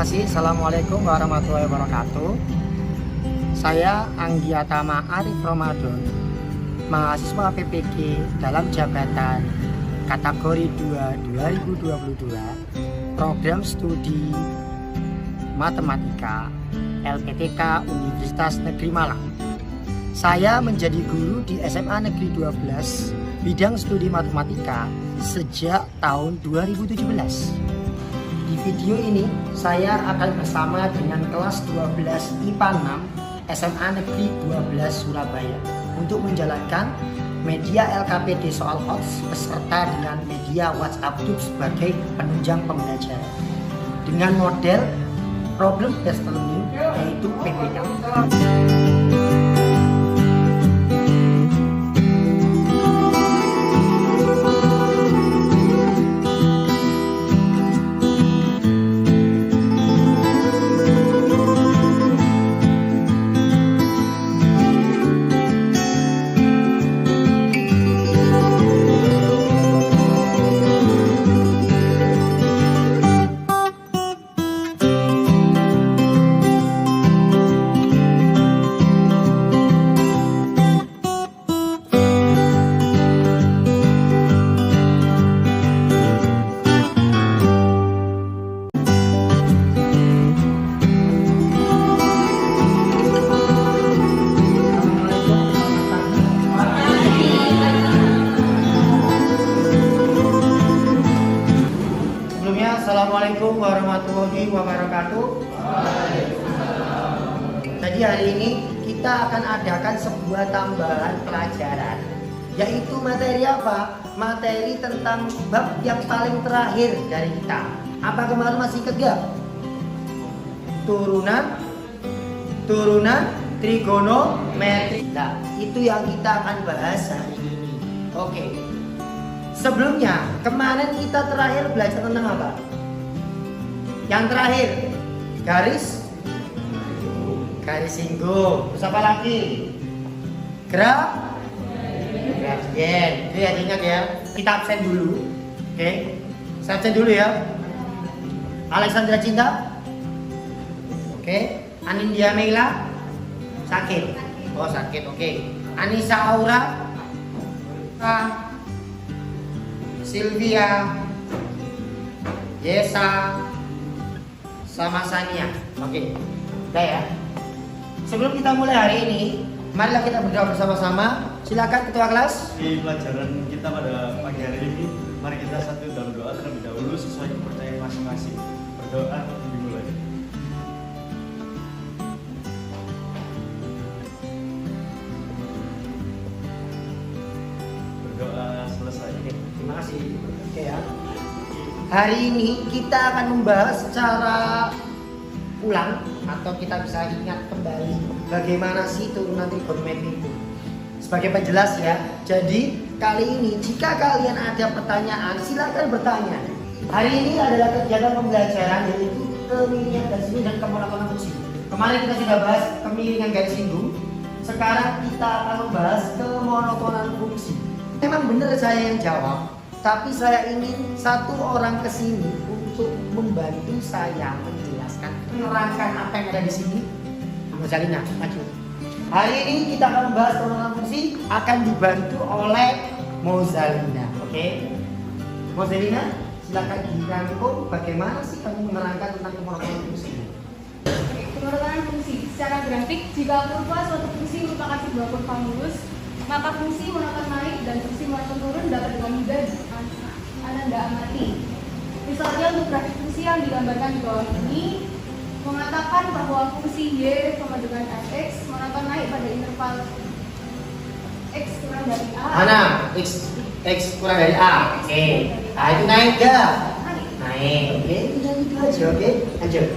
kasih. Assalamualaikum warahmatullahi wabarakatuh. Saya Anggiatama Arif Ramadan, mahasiswa PPG dalam jabatan kategori 2 2022, program studi matematika LPTK Universitas Negeri Malang. Saya menjadi guru di SMA Negeri 12 bidang studi matematika sejak tahun 2017. Di video ini saya akan bersama dengan kelas 12 IPA 6 SMA Negeri 12 Surabaya untuk menjalankan media LKPD soal HOTS beserta dengan media WhatsApp Group sebagai penunjang pembelajaran dengan model problem based learning yaitu PBL. Assalamualaikum warahmatullahi wabarakatuh. Jadi hari ini kita akan adakan sebuah tambahan pelajaran, yaitu materi apa? Materi tentang bab yang paling terakhir dari kita. Apa kemarin masih ingat gak? Turunan trigonometri. Nah, itu yang kita akan bahas hari ini. Oke. Sebelumnya, kemarin kita terakhir belajar tentang apa? Yang terakhir, garis singgung. Terus apa lagi? Gradien. Itu ya, ingat ya. Kita absen dulu. Oke. Saya absen dulu ya. Alexandra Cinta. Oke. Anindya Meila sakit. Oh, sakit. Oke. Anissa Aura. Sylvia, Yesa, sama Sania. Oke, udah ya. Sebelum kita mulai hari ini, marilah kita berdoa bersama-sama. Silakan ketua kelas. Di pelajaran kita pada pagi hari ini, mari kita satu dalam doa terlebih dahulu sesuai kepercayaan masing-masing. Berdoa dimulai. Berdoa selesai. Terima kasih. Oke ya. Hari ini kita akan membahas secara ulang atau kita bisa ingat kembali bagaimana sih turunan trigonometri itu. Sebagai penjelas ya. Jadi kali ini jika kalian ada pertanyaan silakan bertanya. Hari ini adalah kegiatan pembelajaran yaitu kemiringan garis singgung dan kemonotonan fungsi. Kemarin kita sudah bahas kemiringan garis singgung. Sekarang kita akan membahas kemonotonan fungsi. Memang benar saya yang jawab, tapi saya ingin satu orang kesini untuk membantu saya menjelaskan, menerangkan apa yang ada di sini. Mozalina, maju. Hari ini kita akan membahas kemonotonan fungsi, akan dibantu oleh Mozalina. Oke, Mozalina, silakan dirangkum bagaimana sih kamu menerangkan tentang kemonotonan fungsi. Kemonotonan fungsi secara grafik, jika kurva suatu fungsi merupakan sebuah kurva mulus, maka fungsi monoton naik dan fungsi monoton turun dapat dengan mudah Anda amati. Misalnya untuk grafik fungsi yang digambarkan di bawah ini mengatakan bahwa fungsi y sama dengan fx monoton naik pada interval x kurang dari a. Mana? X kurang dari a. Oke. Nah, itu naik gak? Naik. Oke, itu aja. Oke, lanjut.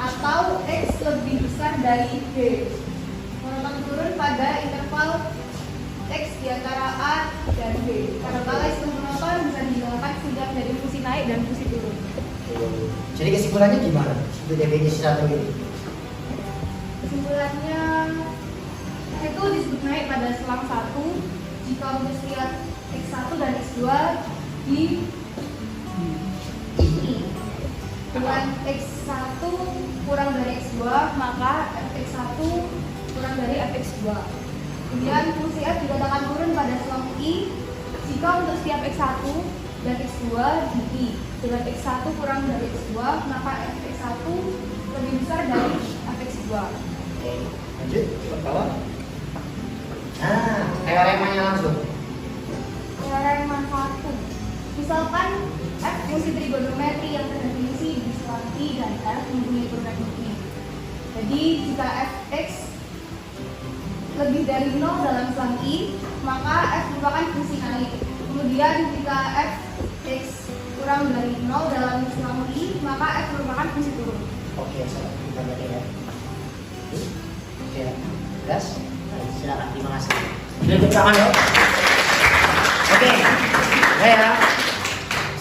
Atau x lebih besar dari b. Monoton turun pada interval x di antara a dan b. Kadangkala istilah monoton bisa digunakan sudah menjadi fungsi naik dan fungsi turun. Jadi kesimpulannya gimana? Itu definisi satu ini. Kesimpulannya itu disebut naik pada selang satu jika rumus lihat x1 dan x2 di I. dengan X1 kurang dari X2, maka Fx1 kurang dari Fx2. Kemudian fungsi F dikatakan turun pada selang I jika untuk setiap X1 dan X2 di I. Dengan X1 kurang dari X2, maka Fx1 lebih besar dari Fx2. Oke, lanjut ke bawah. Nah, teoremanya langsung. Teorema 1. Misalkan F fungsi trigonometri yang terdefinisi di selang I dan F mempunyai turunan I. Jadi jika Fx lebih dari 0 dalam selang I, maka F merupakan fungsi naik. Kemudian jika Fx kurang dari 0 dalam selang I, maka F merupakan fungsi turun. Oke, kita lihat ya. Oke, jelas? Silakan, terima kasih. Tepuk tangan ya. Oke, ya.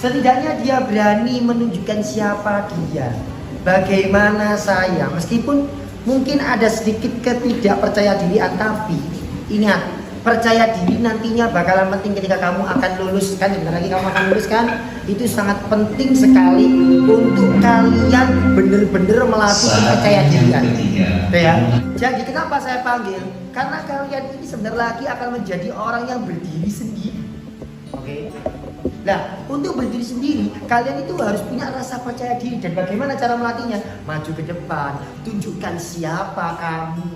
Setidaknya dia berani menunjukkan siapa dia, bagaimana saya. Meskipun mungkin ada sedikit ketidakpercaya dirian, tapi ingat, percaya diri nantinya bakalan penting ketika kamu akan lulus kan. Sebentar lagi kamu akan lulus kan. Itu sangat penting sekali untuk kalian benar-benar melatih kepercayaan dirian. Ya. Jadi kenapa saya panggil? Karena kalian ini sebentar lagi akan menjadi orang yang berdiri sendiri. Oke. Nah, untuk berdiri sendiri, kalian itu harus punya rasa percaya diri. Dan bagaimana cara melatihnya? Maju ke depan, tunjukkan siapa kamu.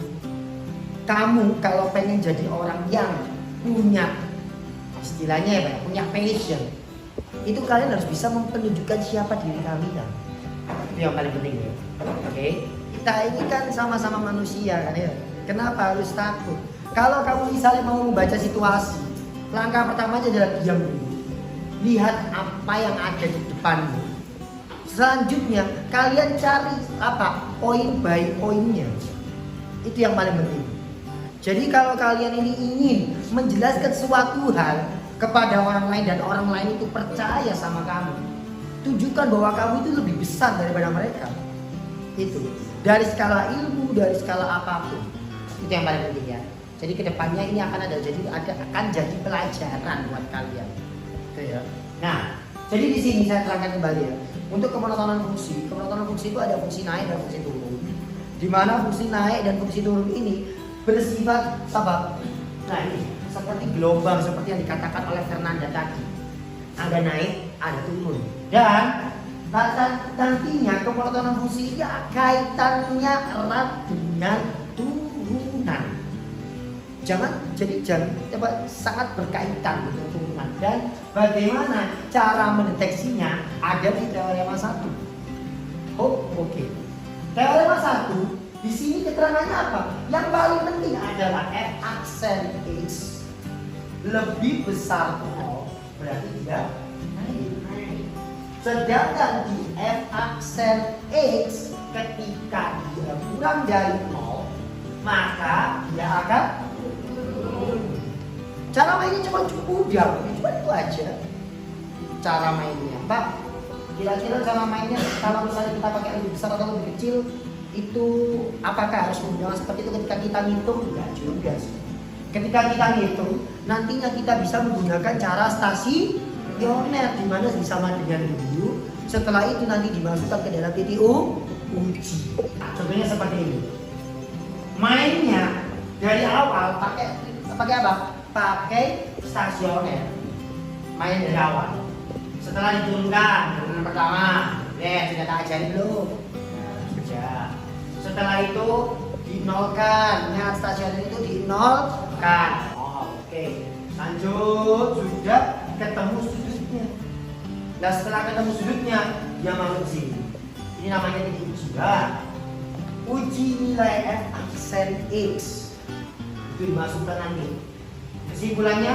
Kamu kalau pengen jadi orang yang punya, istilahnya ya, punya passion, itu kalian harus bisa menunjukkan siapa diri kalian. Itu yang paling penting ya. Oke? Kita ini kan sama-sama manusia kan ya. Kenapa harus takut? Kalau kamu misalnya mau membaca situasi, langkah pertama aja adalah diam dulu. Lihat apa yang ada di depanmu. Selanjutnya kalian cari apa? Poin by poinnya. Itu yang paling penting. Jadi kalau kalian ini ingin menjelaskan suatu hal kepada orang lain dan orang lain itu percaya sama kamu, tunjukkan bahwa kamu itu lebih besar daripada mereka. Itu dari skala ilmu, dari skala apapun. Itu yang paling penting ya. Jadi kedepannya ini akan akan jadi pelajaran buat kalian. Ya. Nah, jadi di sini saya terangkan kembali ya. Untuk kemonotonan fungsi itu ada fungsi naik dan fungsi turun. Di mana fungsi naik dan fungsi turun ini bersifat apa? Nah ini seperti gelombang seperti yang dikatakan oleh Fernanda tadi. Ada naik, ada turun. Dan nantinya kemonotonan fungsi ini kaitannya erat dengan turunan. Jangan sangat berkaitan dengan turunan. Dan bagaimana cara mendeteksinya ada di teorema 1. Oke. Teorema 1 di sini keterangannya apa? Yang paling penting adalah F aksen X lebih besar 0, berarti dia naik. Sedangkan di F aksen X ketika dia kurang dari 0, maka dia akan cara mainnya cuma mudah, cuma itu aja cara mainnya. Pak, kira-kira cara mainnya kalau misalnya kita pakai lebih besar atau lebih kecil itu apakah harus menggunakan seperti itu ketika kita ngitung? Enggak juga sih. Ketika kita ngitung, nantinya kita bisa menggunakan cara stasioner di mana sama dengan dulu. Setelah itu nanti dimasukkan ke dalam titik uji. Contohnya seperti ini. Mainnya dari awal pakai apa? Pakai stasioner. Main dari awal. Setelah diturunkan turunan pertama, sudah tak ajarin belum? Sudah. Setelah itu dinolkan, ingat stasioner itu dinolkan. Oke. Lanjut, sudah ketemu sudutnya. Nah setelah ketemu sudutnya, dia masuk sini. Ini namanya titik uji. Uji nilai F aksen X itu dimasukkan nanti. Kesimpulannya,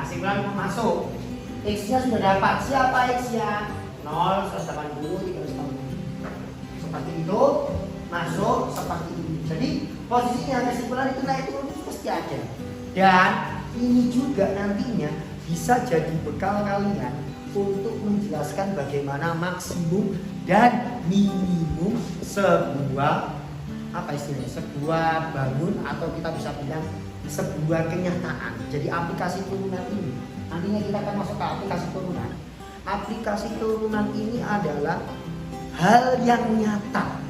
kesimpulan masuk. X-nya sudah dapat. Siapa X-nya? 0, 180, 380. Seperti itu, masuk seperti ini. Jadi posisinya kesimpulan itu naik turun itu pasti ada. Dan ini juga nantinya bisa jadi bekal kalian untuk menjelaskan bagaimana maksimum dan minimum sebuah sebuah bangun atau kita bisa bilang sebuah kenyataan. Jadi aplikasi turunan ini nantinya kita akan masuk ke aplikasi turunan. Aplikasi turunan ini adalah hal yang nyata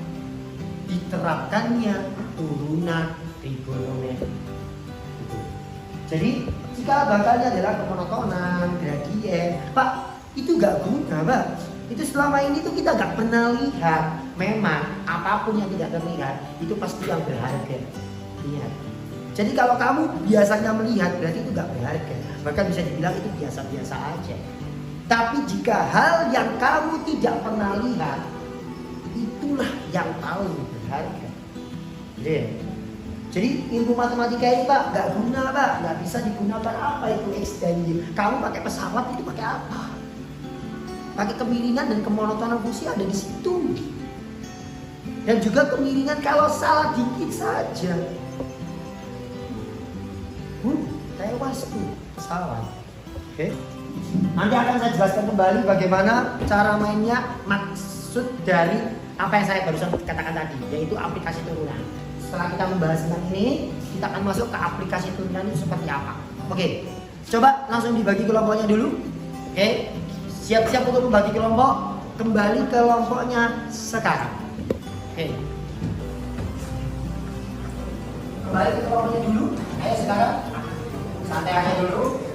diterapkannya turunan trigonometri. Jadi jika bakalnya adalah kemonotonan, gradien, Pak, itu gak guna, Pak. Itu selama ini tuh kita gak pernah lihat. Memang apapun yang tidak terlihat itu pasti yang berharga. Lihat. Jadi kalau kamu biasanya melihat berarti itu gak berharga. Bahkan bisa dibilang itu biasa-biasa aja. Tapi jika hal yang kamu tidak pernah lihat, itulah yang paling berharga. Jadi ilmu matematika ini, Pak, gak guna, Pak. Gak bisa digunakan apa itu X dan Y. Kamu pakai pesawat itu pakai apa? Pakai kemiringan dan kemonotonan fungsi ada di situ. Dan juga kemiringan kalau salah dikit saja. Tewas tuh pesawat. Oke. Nanti akan saya jelaskan kembali bagaimana cara mainnya, maksud dari apa yang saya barusan katakan tadi, yaitu aplikasi turunan. Setelah kita membahas tentang ini, kita akan masuk ke aplikasi turunan itu seperti apa. Oke, coba langsung dibagi kelompoknya dulu. Oke, siap-siap untuk membagi kelompok. Kembali ke kelompoknya sekarang. Oke, kembali ke kelompoknya dulu. Ayo sekarang, santai aja dulu.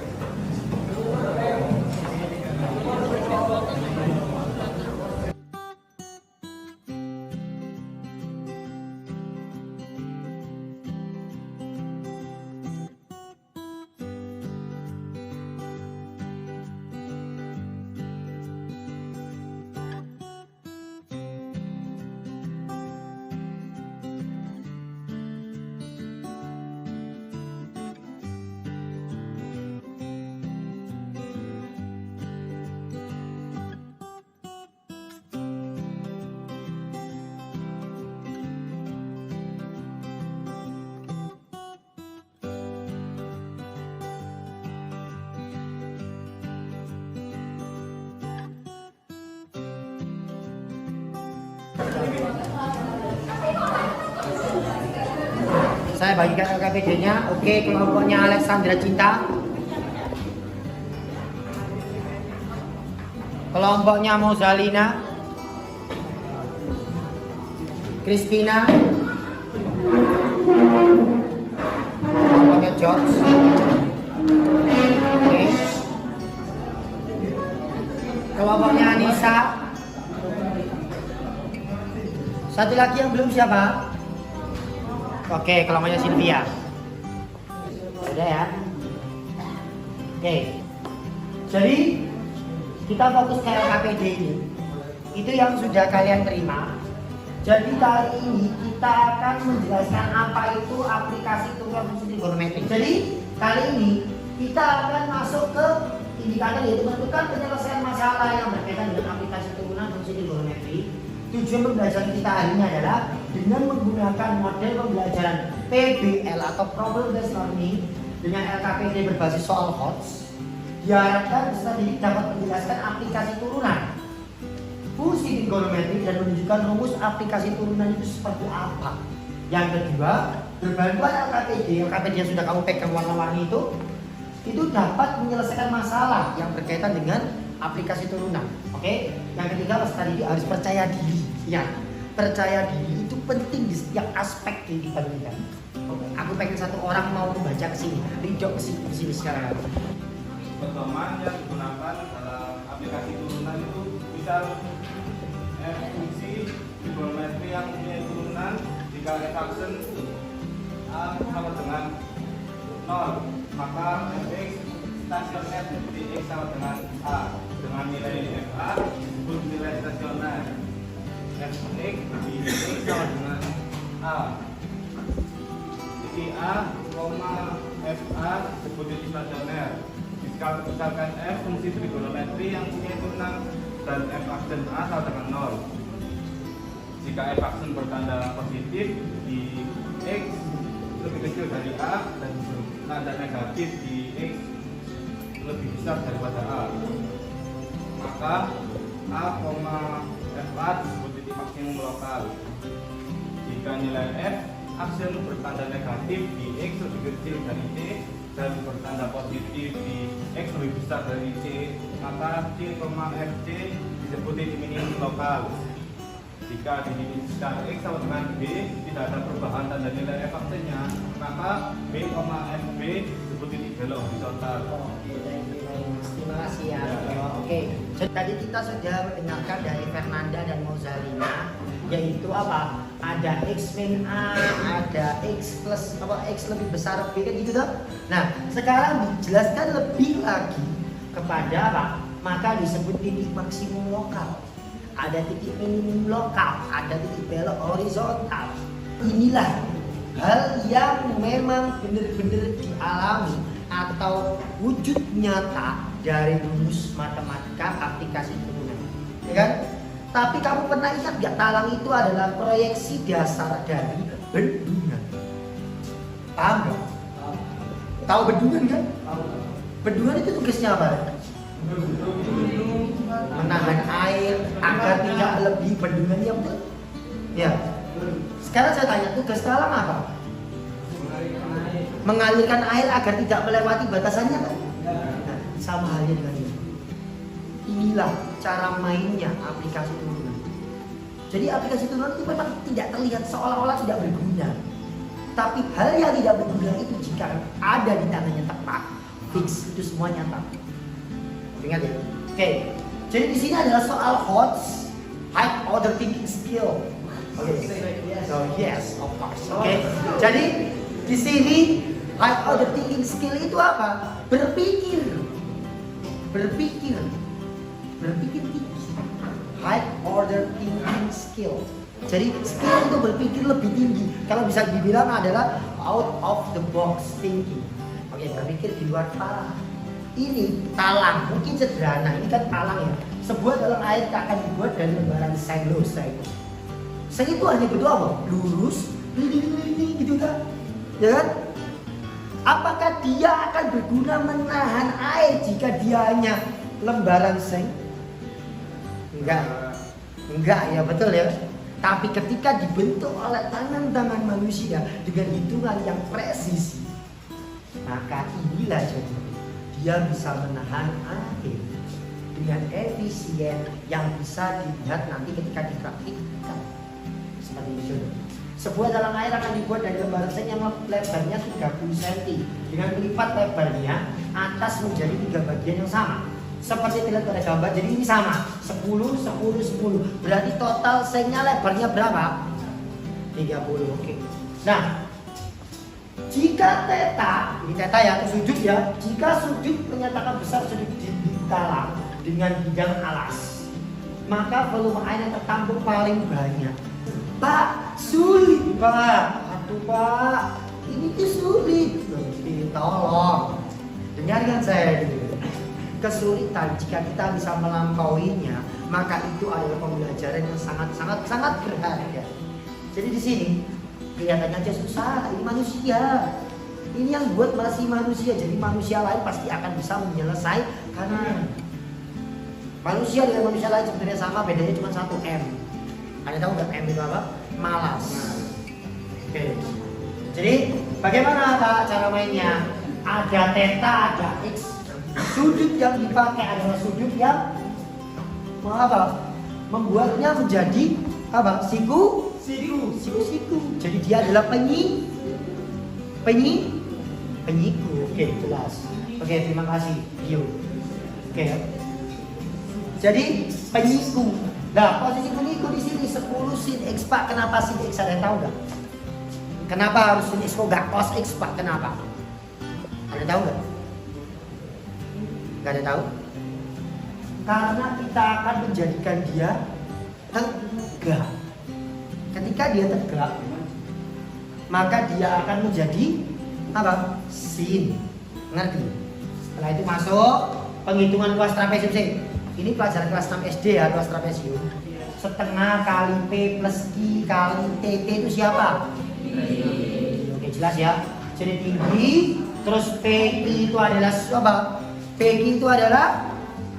Saya bagikan LKPD-nya. Oke, kelompoknya Alexandra Cinta. Kelompoknya Mozalina, Christina, kelompoknya George. Oke. Kelompoknya Anissa. Satu lagi yang belum siapa? Oke, kelompoknya Sylvia. Sudah ya? Oke. Jadi kita fokus ke LKPD ini. Itu yang sudah kalian terima. Jadi kali ini kita akan menjelaskan apa itu aplikasi turunan fungsi trigonometri. Jadi kali ini kita akan masuk ke indikator, yaitu menentukan penyelesaian masalah yang berkaitan dengan aplikasi turunan fungsi trigonometri. Tujuan pembelajaran kita hari ini adalah dengan menggunakan model pembelajaran PBL atau Problem Based Learning dengan LKPD berbasis soal HOTS. Diharapkan peserta didik dapat menjelaskan aplikasi turunan fungsi trigonometri dan menunjukkan rumus aplikasi turunan itu seperti apa. Yang kedua, berbantuan LKPD yang sudah kamu pegang warna-warni itu dapat menyelesaikan masalah yang berkaitan dengan aplikasi turunan. Oke? Yang ketiga, peserta didik harus percaya diri. Ya, percaya diri itu penting di setiap aspek kehidupan kita. Oke, aku pengen satu orang mau membaca ke sini, Ridho ke sini sekarang. Pedoman yang digunakan dalam aplikasi turunan itu bisa fungsi trigonometri yang punya turunan jika function A sama dengan 0, maka fx stasioner di x sama dengan A dengan nilai fa disebut nilai stasioner. Fx di x sama dengan A. Titik A, fa disebut titik stasioner. Jika misalkan f fungsi trigonometri yang punya turunan dan f aksen A sama dengan 0. Jika f aksen bertanda positif di x lebih kecil dari A dan tanda negatif di x lebih besar daripada A, maka A, fa disebut titik maksimum lokal. Jika nilai f aksen bertanda negatif di x lebih kecil dari c dan bertanda positif di x lebih besar dari c, maka c, fc disebut titik minimum lokal. Jika di skala X sama dengan B tidak ada perubahan tanda nilai F aksennya, maka B, FB disebut titik belok horizontal. Oke, terima kasih ya. Oke, jadi tadi kita sudah mendengarkan dari Fernanda dan Mozalina, yaitu apa? Ada X min A, ada X plus apa X lebih besar B kan gitu dong. Nah, sekarang dijelaskan lebih lagi kepada apa? Maka disebut titik maksimum lokal. Ada titik minimum lokal, ada titik belok horizontal. Inilah hal yang memang benar-benar dialami atau wujud nyata dari rumus matematika aplikasi turunan, ya kan? Tapi kamu pernah ingat gak talang itu adalah proyeksi dasar dari bendungan? Paham gak? Tahu bendungan kan? Bendungan itu tugasnya apa? Menahan air agar tidak lebih bendungannya betul. Ya. Sekarang saya tanya, tugas talang apa? Mengalirkan air agar tidak melewati batasannya kan? Nah, sama halnya dengan ini. Inilah cara mainnya aplikasi turunan. Jadi aplikasi turunan itu memang tidak terlihat seolah-olah tidak berguna. Tapi hal yang tidak berguna itu jika ada di tangannya tepat, fix itu semua nyata. Ingat ya. Oke. Jadi di sini adalah soal HOTS, high order thinking skill. Oke. So yes, of course. Oke. Jadi di sini high order thinking skill itu apa? Berpikir tinggi. High order thinking skill. Jadi skill itu berpikir lebih tinggi. Kalau bisa dibilang adalah out of the box thinking. Oke, berpikir di luar kepala. Ini talang, mungkin sederhana. Ini kan talang ya. Sebuah dalam air akan dibuat dari lembaran seng itu hanya bentuk apa? Lurus, gitu kan? Ya kan? Apakah dia akan berguna menahan air jika dia hanya lembaran seng? Enggak ya, betul ya. Tapi ketika dibentuk oleh tangan-tangan manusia dengan hitungan yang presisi, maka inilah jadi dia bisa menahan air dengan efisien yang bisa dilihat nanti ketika dipraktikkan. Seperti itu. Sebuah dalam air akan dibuat dari lembaran seng yang lebarnya 30 cm dengan melipat lebarnya atas menjadi 3 bagian yang sama. Seperti dilihat pada gambar, jadi ini sama 10, 10, 10. Berarti total sengnya lebarnya berapa? 30. Oke. Nah, jika theta, ini theta ya, sudut ya. Jika sudut menyatakan besar sudut di talang dengan bidang alas, maka volume air yang tertampung paling banyak. Pak, sulit Pak. Aduh Pak, ini tuh sulit. Tolong, dengarkan saya dulu. Kesulitan jika kita bisa melampauinya, maka itu adalah pembelajaran yang sangat berharga. Jadi di sini kelihatannya aja susah, ini manusia. Ini yang buat masih manusia, jadi manusia lain pasti akan bisa menyelesaikan. Manusia dengan manusia lain sebenarnya sama, bedanya cuma 1 M. Anda tahu nggak M itu apa? Malas. Oke. Jadi bagaimana Pak cara mainnya? Ada theta, ada X. Sudut yang dipakai adalah sudut yang membuatnya menjadi apa? Siku. Jadi dia adalah penyiku. Oke, jelas. Oke, terima kasih. Oke. Jadi penyiku. Nah, posisi penyiku di sini 10 sin X Pak. Kenapa sin X? Ada yang tahu nggak? Kenapa harus sin X? Kok nggak cos X Pak? Kenapa? Ada tahu nggak? Nggak ada tahu? Karena kita akan menjadikan dia tegak. Ketika dia tegak, maka dia akan menjadi apa? Sin. Ngerti? Setelah itu masuk penghitungan luas trapesium. Ini pelajaran kelas 6 SD ya, luas trapesium. Setengah kali P plus Q kali TT itu siapa? Oke, jelas ya. Jadi tinggi, terus PI itu adalah apa? PQ itu adalah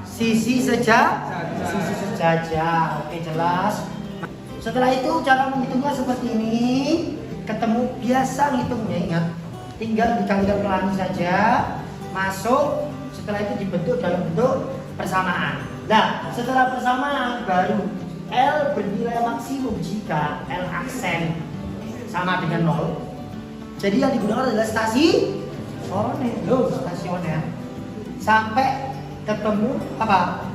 sisi sejajar. Oke, jelas. Setelah itu cara menghitungnya seperti ini. Ketemu biasa ngitungnya, ingat. Tinggal dikalikan pelan saja. Masuk. Setelah itu dibentuk dalam bentuk persamaan. Nah, setelah persamaan baru L bernilai maksimum jika L aksen sama dengan 0. Jadi yang digunakan adalah stasioner sampai ketemu apa?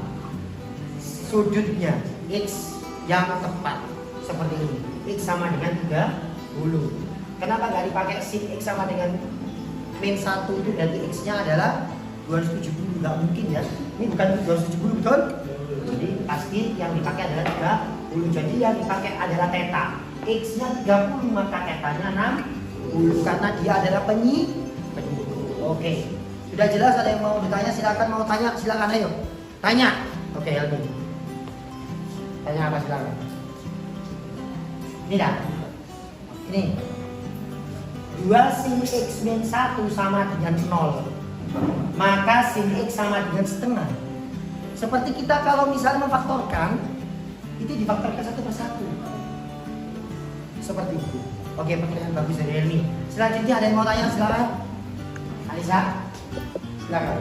Sudutnya X yang tepat seperti ini. X sama dengan 30. Kenapa nggak dipakai sin X sama dengan min 1 itu berarti X nya adalah 270? Nggak mungkin ya. Ini bukan 270 betul? Jadi pasti yang dipakai adalah 30. Jadi yang dipakai adalah theta. X nya 30 maka thetanya 60 karena dia adalah penyikur. Oke. Sudah jelas, ada yang mau bertanya silakan, mau tanya silakan, ayo. Tanya. Oke, Helmi. Tanya apa silakan. Ini dah. Ini. 2 sin X min 1 sama dengan 0. Maka sin X sama dengan setengah. Seperti kita kalau misalnya memfaktorkan, itu difaktorkan satu persatu. Seperti itu. Oke, pertanyaan bagus dari Helmi. Selanjutnya ada yang mau tanya silakan. Alisa, silakan.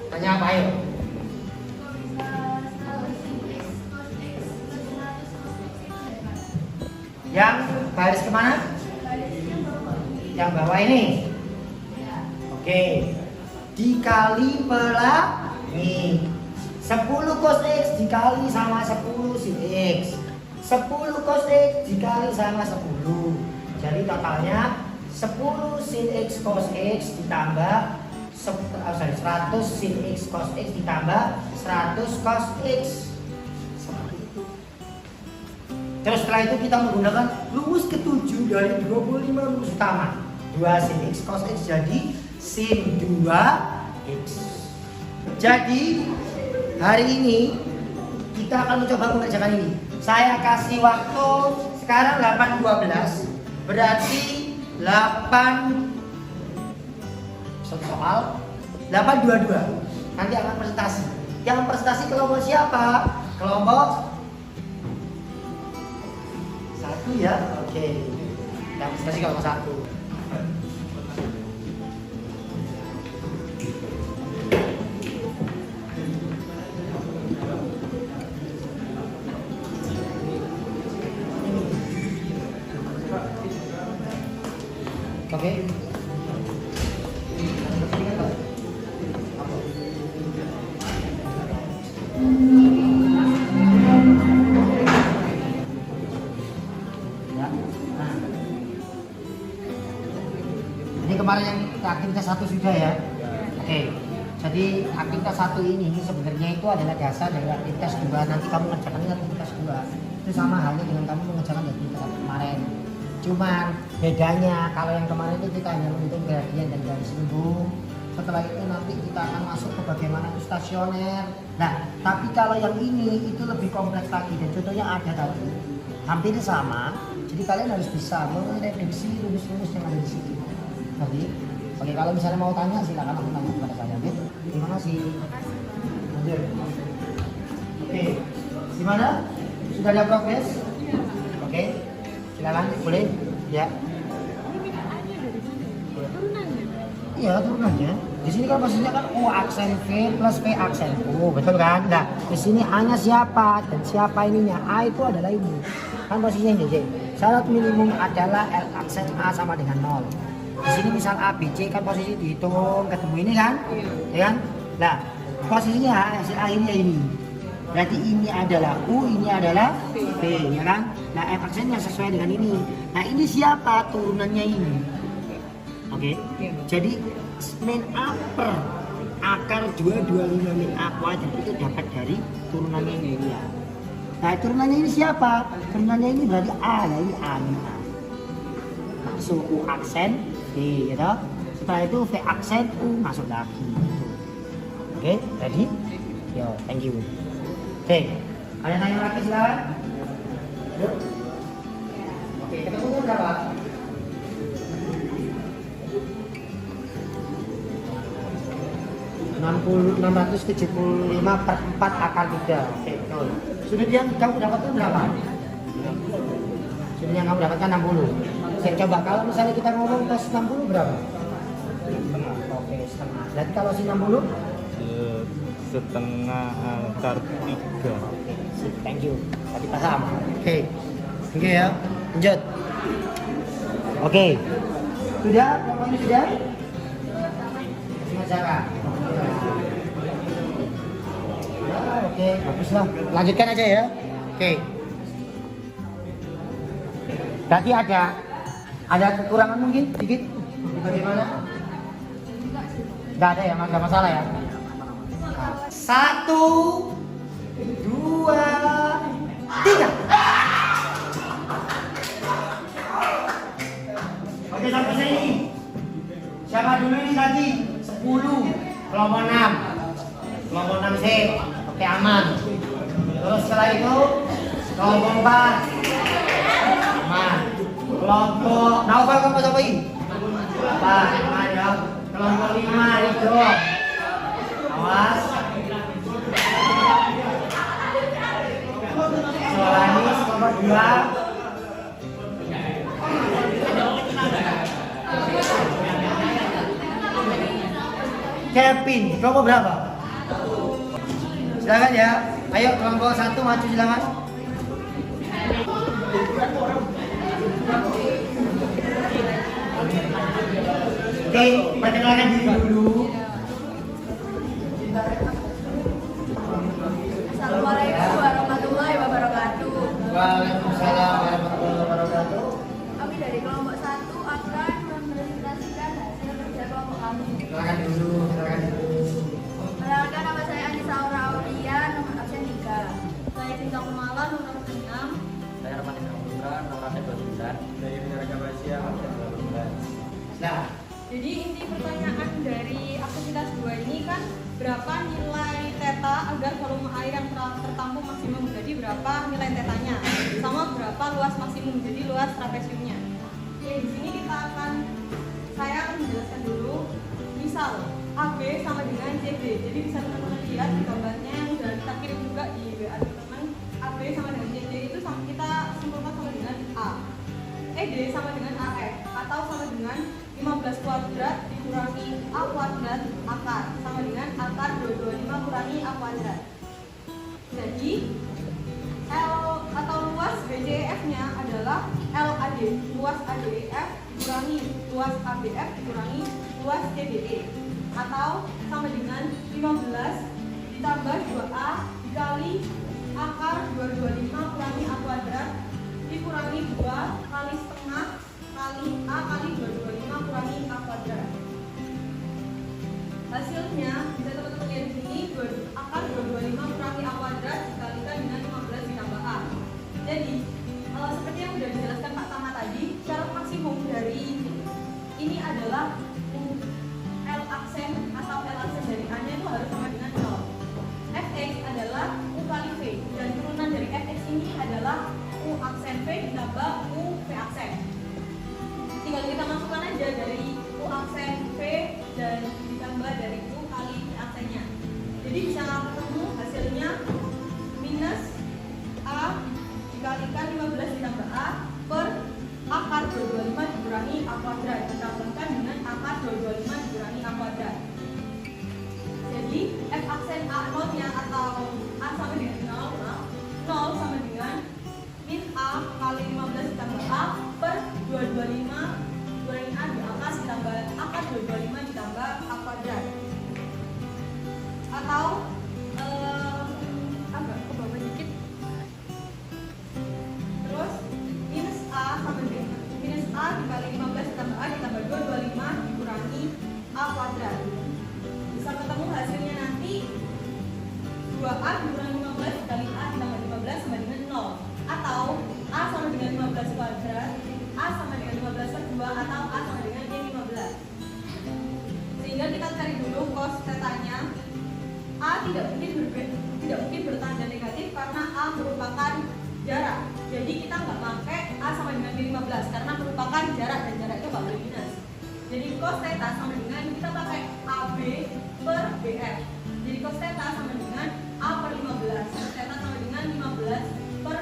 Tanya apa, ayo? Yang baris kemana? Yang bawah ini. Oke. Dikali pelangi. 10 cos X dikali sama 10 sin X. 10 cos X dikali sama 10. Jadi totalnya 10 sin X cos X ditambah 100 sin X cos X ditambah 100 cos X. Seperti itu. Terus setelah itu kita menggunakan rumus ke-7 dari 25 rumus utama. 2 sin X cos X jadi sin 2X. Jadi hari ini kita akan mencoba mengerjakan ini. Saya kasih waktu sekarang 8.12, berarti 8 satu soal 8.22. Nanti akan presentasi. Yang presentasi kelompok siapa? Kelompok 1 ya. Oke. Yang presentasi kelompok 1. Oke. Ini kemarin yang aktivitas 1 sudah ya. Oke. Jadi aktivitas 1 ini sebenarnya itu adalah dasar dari aktivitas 2. Nanti kamu mengerjakan aktivitas 2. Itu sama halnya dengan kamu mengerjakan aktivitas kemarin. Cuman bedanya kalau yang kemarin itu kita hanya menghitung gradien dan garis lembung. Setelah itu nanti kita akan masuk ke bagaimana itu stasioner. Nah, tapi kalau yang ini itu lebih kompleks lagi dan contohnya ada tadi. Hampir sama. Jadi kalian harus bisa merefleksi rumus-rumus yang ada di situ. Oke. Oke, kalau misalnya mau tanya silakan aku tanya kepada saya. Oke. Terima kasih. Oke. Gimana? Sudah ada progres? Oke. Silakan, boleh? Ya. Iya, turunannya. Di sini kan posisinya kan U aksen V plus V aksen U, betul kan? Nah, di sini A-nya siapa dan siapa ininya? A itu adalah ini. Kan posisinya ini, J. Syarat minimum adalah L aksen A sama dengan 0. Di sini misal A, B, C kan posisi dihitung ketemu ini kan? Ya kan? Nah, posisinya hasil akhirnya ini. Berarti ini adalah U, ini adalah V, ya kan? Nah, F aksennya sesuai dengan ini. Nah, ini siapa? Turunannya ini. Oke. Jadi min A per akar 225 min A kuadrat itu dapat dari turunannya ini ya. Nah, turunannya ini siapa? Turunannya ini berarti A, ya ini A min A. Masuk U aksen V, gitu. Setelah itu V aksen U masuk lagi. Gitu. Oke, ready? Yo, thank you. Oke, ada yang tanya lagi silakan. Yuk. Oke, ketemunya berapa? 675 per 4 akar 3. Oke, betul. Sudut yang kamu dapatkan berapa? Sudut yang kamu dapatkan 60. Saya coba, kalau misalnya kita ngomong tes 60 berapa? Oke, setengah. Berarti kalau si 60? Setengah akar 3. Oke, Sip, thank you. Tadi paham. Oke. Oke ya. Lanjut. Oke. Sudah? Kelompoknya sudah? Masyarakat. Ya, oke, baguslah. Lanjutkan aja ya. Oke. Tadi ada kekurangan mungkin sedikit. Bagaimana? Nggak ada ya, nggak masalah ya. 1, 2, 3. Oke, sampai sini. Siapa dulu ini tadi? 10, kelompok 6. Kelompok 6 C. Oke, aman. Terus setelah itu kelompok 4. Aman. Kelompok Naufal kelompok siapa ini? Aman ya. Kelompok 5 Rido. Awas. Solanis kelompok 2. Kevin, kelompok berapa? Silakan ya. Ayo kelompok 1 maju silakan. Oke, perkenalkan diri dulu. Assalamualaikum warahmatullahi wabarakatuh. Waalaikumsalam warahmatullahi wabarakatuh. Kami dari kelompok 1 akan mempresentasikan hasil kerja kelompok kami. Silakan dulu, silakan dulu. Perkenalkan, nama saya Anissa Aura Aulia, nomor absen 3. Saya Cinta Kumala, nomor absen 6. Saya Rahmat Indra, nomor absen 29. Saya Raka Basia, absen 12. Nah, Jadi inti pertanyaan dari aktivitas 2 ini kan berapa nilai theta agar volume air yang tertampung maksimum, jadi berapa nilai tetanya, sama berapa luas maksimum, jadi luas trapesiumnya. Oke, di sini saya akan menjelaskan dulu. Misal AB sama dengan CD, jadi bisa teman-teman lihat di gambarnya yang sudah kita kirim juga di WA teman-teman. AB sama dengan CD itu kita simpulkan sama dengan A. ED sama dengan AF atau sama dengan 15 kuadrat dikurangi A kuadrat akar sama dengan akar 225 kurangi A kuadrat. Jadi L atau luas BCEF nya adalah LAD, luas ADEF dikurangi luas ABF dikurangi luas CDE, atau sama dengan 15 ditambah 2A dikali akar 225 kurangi A kuadrat dikurangi 2 kali setengah kali A kali 225 kurangi A kuadrat. Hasilnya bisa teman-teman lihat di sini, akar 225 kurangi A kuadrat dikalikan dengan 15 ditambah A. Jadi seperti yang sudah dijelaskan Pak Tama tadi, syarat maksimum dari ini adalah L aksen atau L aksen dari A nya itu harus sama dengan 0. Fx adalah U kali V, dan turunan dari Fx ini adalah U aksen V ditambah U V aksen. Tinggal kita masukkan aja dari U aksen V dan ditambah dari U kali V aksennya. Jadi bisa ketemu hasilnya minus A dikalikan 15 ditambah A per akar 225 dikurangi A kuadrat ditambahkan dengan akar 225 dikurangi A kuadrat. Jadi F aksen A0 nya atau A sama dengan 0 sama dengan min A kali 15 ditambah A per 225 kurangi A di atas ditambah akar 225 ditambah A kuadrat. Atau agak ke bawah dikit. Terus minus A sama dengan minus A dikali 15 ditambah A ditambah 225 dikurangi A kuadrat. Bisa ketemu hasilnya nanti 2A dikurangi 15 dikali A ditambah 15 sama dengan 0. Atau A sama dengan 15 kuadrat, A sama dengan 15 per 2, atau A sama dengan Y15. Sehingga kita cari dulu cos tetanya. A tidak mungkin bertanda negatif karena A merupakan jarak. Jadi kita nggak pakai A sama dengan Y15 karena merupakan jarak, dan jarak itu nggak boleh minus. Jadi cos theta sama dengan kita pakai AB per BF. Jadi cos theta sama dengan A per 15. Cos theta sama dengan 15 per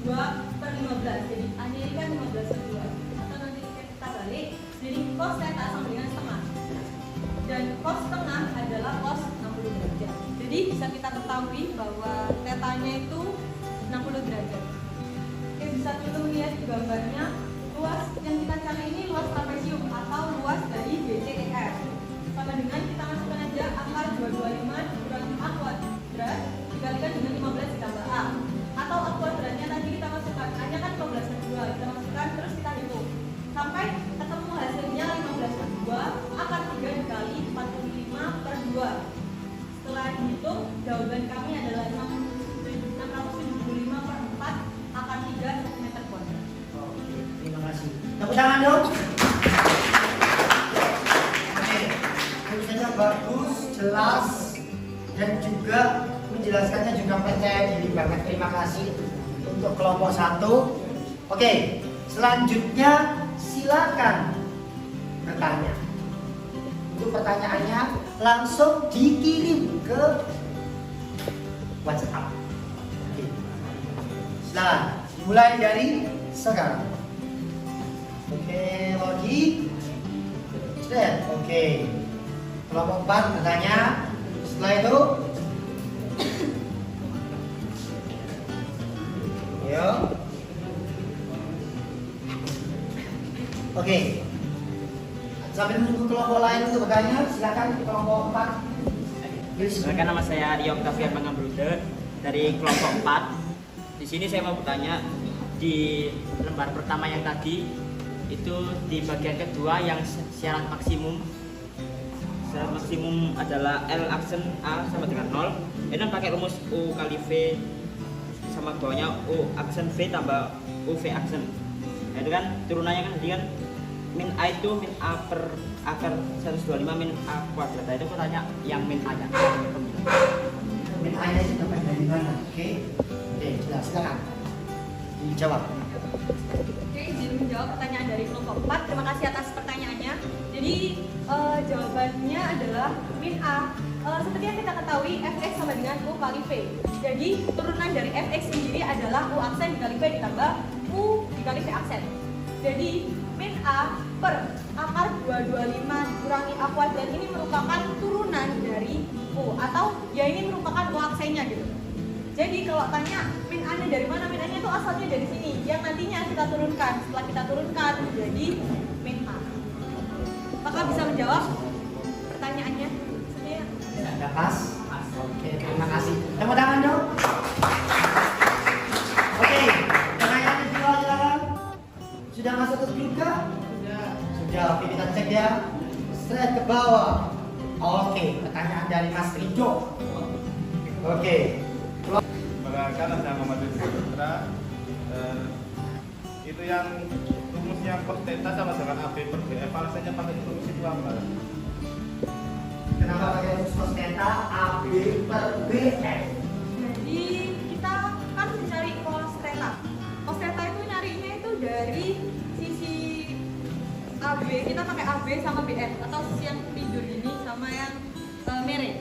2 per 15. Jadi A nya ini kan 15 per 2. Atau nanti kita balik. Jadi cos theta sama dengan setengah. Dan cos setengah adalah cos 60 derajat. Jadi bisa kita ketahui bahwa tetanya itu 60 derajat. Oke, bisa dulu lihat gambarnya. Luas yang kita cari ini luas trapesium atau luas dari BCEF. Sama dengan kita masukkan aja akar 225 dikurangi A kuadrat dikalikan dengan 15 ditambah A. Atau A kuadratnya tadi kita masukkan, A nya kan 15 per 2, kita masukkan terus kita hitung sampai ketemu hasilnya 15 per 2 akar 3 dikali 45 per 2. Setelah dihitung, jawaban kami adalah 675 per 4 akar 3 cm kuadrat. Oke, terima kasih. Tepuk tangan dong. Oke, tulisannya bagus, jelas, dan juga menjelaskannya juga percaya diri banget. Terima kasih untuk kelompok 1. Oke, selanjutnya silakan bertanya. Untuk pertanyaannya langsung dikirim ke WhatsApp. Oke. Silakan dimulai dari sekarang. Oke, lagi. Oke. Kelompok 4 bertanya. Setelah itu ayo. Oke. Sambil menunggu kelompok lain untuk bertanya, silakan kelompok 4. Perkenalkan, nama saya Rio Octavian Mangabrude dari kelompok 4. Di sini saya mau bertanya, di lembar pertama yang tadi itu di bagian kedua yang syarat maksimum adalah L aksen A sama dengan 0. Ini kan pakai rumus U kali V sama bawahnya U aksen V tambah UV aksen. Nah, itu kan turunannya kan tadi kan min A itu min A per akar 125 min A kuadrat. Nah, itu aku tanya yang min A nya. Min A-nya itu dapat dari mana? Oke, jelas, silakan dijawab. Oke, izin menjawab pertanyaan dari kelompok 4. Terima kasih atas pertanyaannya. Jadi jawabannya adalah min A. Seperti yang kita ketahui, Fx sama dengan U kali V. Jadi turunan dari Fx sendiri adalah U aksen dikali V ditambah U dikali V aksen. Jadi min A per akar 225 dikurangi A kuadrat ini merupakan turunan dari U, atau ya ini merupakan U aksennya gitu. Jadi kalau tanya min A-nya dari mana, min A-nya itu asalnya dari sini, yang nantinya kita turunkan. Setelah kita turunkan menjadi min A. Apakah bisa menjawab pertanyaannya? Sudah pas? Oke, terima kasih. Tepuk tangan dong. Oke, pertanyaan kedua silakan. Sudah masuk ke grup kah? Sudah, oke kita cek ya. Straight ke bawah. Oke, pertanyaan dari Mas Rijo. Oke. Perkenalkan, ada Muhammad Putra. Itu yang rumusnya cos theta sama dengan AB per BF, alasannya pakai rumus itu apa? Kenapa pakai rumus cos theta AB per BF? Jadi kita kan mencari cos theta. Cos theta itu nyarinya itu dari sisi AB, kita pakai AB sama BF, atau sisi yang tidur ini sama yang merah.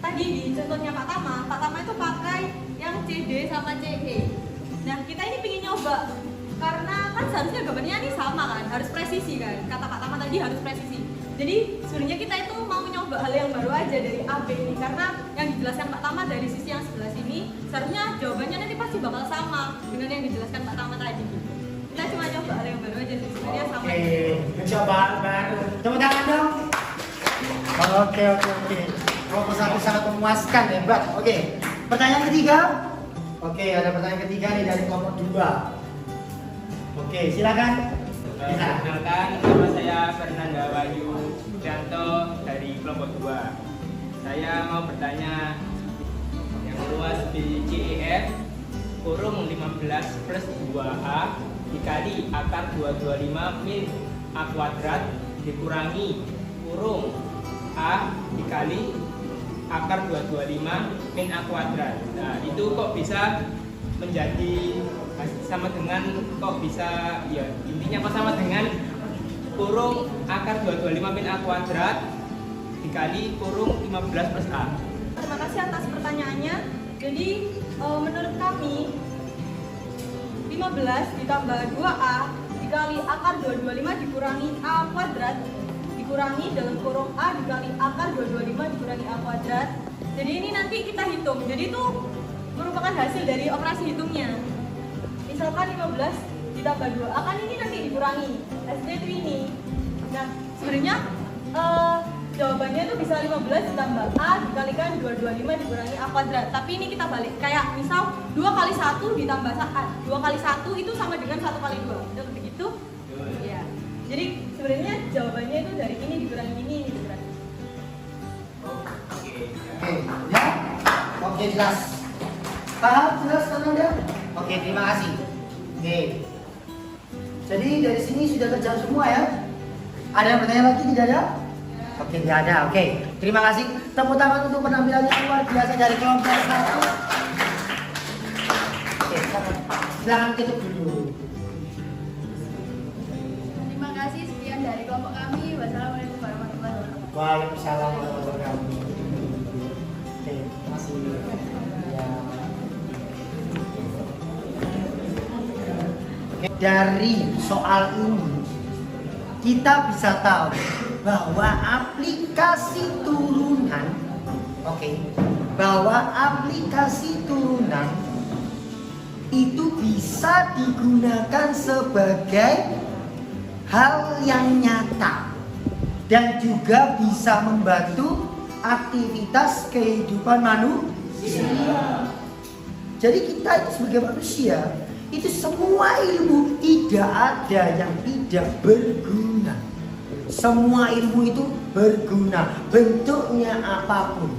Tadi di contohnya Pak Tama itu pakai yang CD sama CE. Nah, kita ini pingin nyoba, karena kan seharusnya gambarnya ini sama kan, harus presisi kan. Kata Pak Tama tadi harus presisi. Jadi sebenarnya kita itu mau mencoba hal yang baru aja dari AB ini, karena yang dijelaskan Pak Tama dari sisi yang sebelah sini, seharusnya jawabannya nanti pasti bakal sama dengan yang dijelaskan Pak Tama tadi. Kita cuma coba hal yang baru aja, sebenarnya sama. Oke, mencoba baru. Tepuk tangan dong. Oke. Kelompok 1 sangat memuaskan, hebat. Oke, pertanyaan ketiga. Oke, ada pertanyaan ketiga nih dari kelompok 2. Oke, silakan. Bisa. Perkenalkan, nama saya Fernanda Wahyu Janto dari kelompok 2. Saya mau bertanya yang luas BCEF kurung 15 plus 2A dikali akar 225 min A kuadrat dikurangi kurung A dikali akar 225 min A kuadrat. Nah, itu kok bisa menjadi sama dengan, kok bisa ya intinya kok sama dengan kurung akar 225 min A kuadrat dikali kurung 15 plus A. Terima kasih atas pertanyaannya. Jadi menurut kami 15 ditambah 2A dikali akar 225 dikurangi A kuadrat dikurangi dalam kurung A dikali akar 225 dikurangi A kuadrat. Jadi ini nanti kita hitung. Jadi itu merupakan hasil dari operasi hitungnya. Misalkan 15 ditambah 2 akan ini nanti dikurangi. Hasilnya itu ini. Nah, sebenarnya jawabannya itu bisa 15 ditambah A dikalikan 225 dikurangi A kuadrat. Tapi ini kita balik. Kayak misal 2 kali 1 ditambah 2 kali 1 itu sama dengan 1 kali 2. Itu begitu? Ya. Jadi sebenarnya jawabannya itu dari ini dikurangi ini dikurangi. Oke, ya? Oke, jelas. Paham? Jelas kan Anda? Oke, terima kasih. Oke. Jadi dari sini sudah terjawab semua ya? Ada yang bertanya lagi? Tidak ada? Oke, tidak ada. Oke, terima kasih. Tepuk tangan untuk penampilannya luar biasa dari kelompok 1. Oke, silakan tutup dulu. Terima kasih, sekian dari kelompok kami. Wassalamualaikum warahmatullahi wabarakatuh. Waalaikumsalam warahmatullahi wabarakatuh. Oke, terima kasih. Ya. Oke, dari soal ini kita bisa tahu bahwa aplikasi turunan, bahwa aplikasi turunan itu bisa digunakan sebagai hal yang nyata dan juga bisa membantu aktivitas kehidupan manusia. Jadi kita itu sebagai manusia itu semua ilmu tidak ada yang tidak berguna. Semua ilmu itu berguna, bentuknya apapun.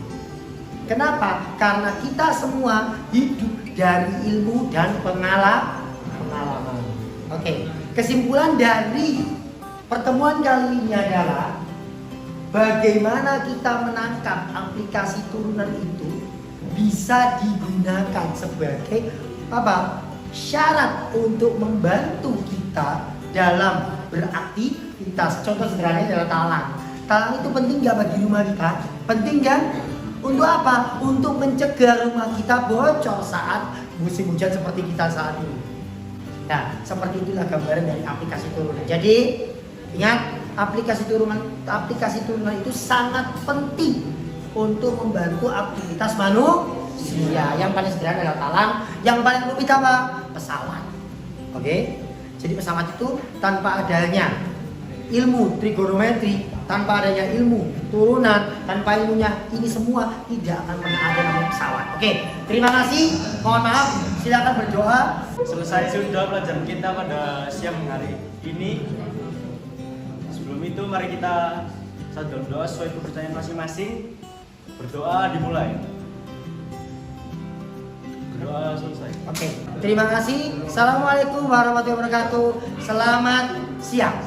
Kenapa? Karena kita semua hidup dari ilmu dan pengalaman. Oke, kesimpulan dari pertemuan kali ini adalah bagaimana kita menangkap aplikasi turunan itu bisa digunakan sebagai apa? Syarat untuk membantu kita dalam beraktivitas. Contoh sederhananya adalah talang. Talang itu penting nggak bagi rumah kita? Penting kan? Untuk apa? Untuk mencegah rumah kita bocor saat musim hujan seperti kita saat ini. Nah, seperti itulah gambaran dari aplikasi turunan. Jadi, ingat aplikasi turunan itu sangat penting untuk membantu aktivitas manusia. Yang paling sederhana adalah talang, yang paling rumit apa? Pesawat. Oke? Jadi pesawat itu tanpa adanya ilmu trigonometri, tanpa adanya ilmu turunan, tanpa ilmunya ini semua tidak akan pernah ada namanya pesawat. Oke, terima kasih. Mohon maaf, silakan berdoa. Selesai sudah pelajaran kita pada siang hari ini. Sebelum itu mari kita saat berdoa sesuai kepercayaan masing-masing. Berdoa dimulai. Berdoa selesai. Oke, terima kasih. Assalamualaikum warahmatullahi wabarakatuh. Selamat siang.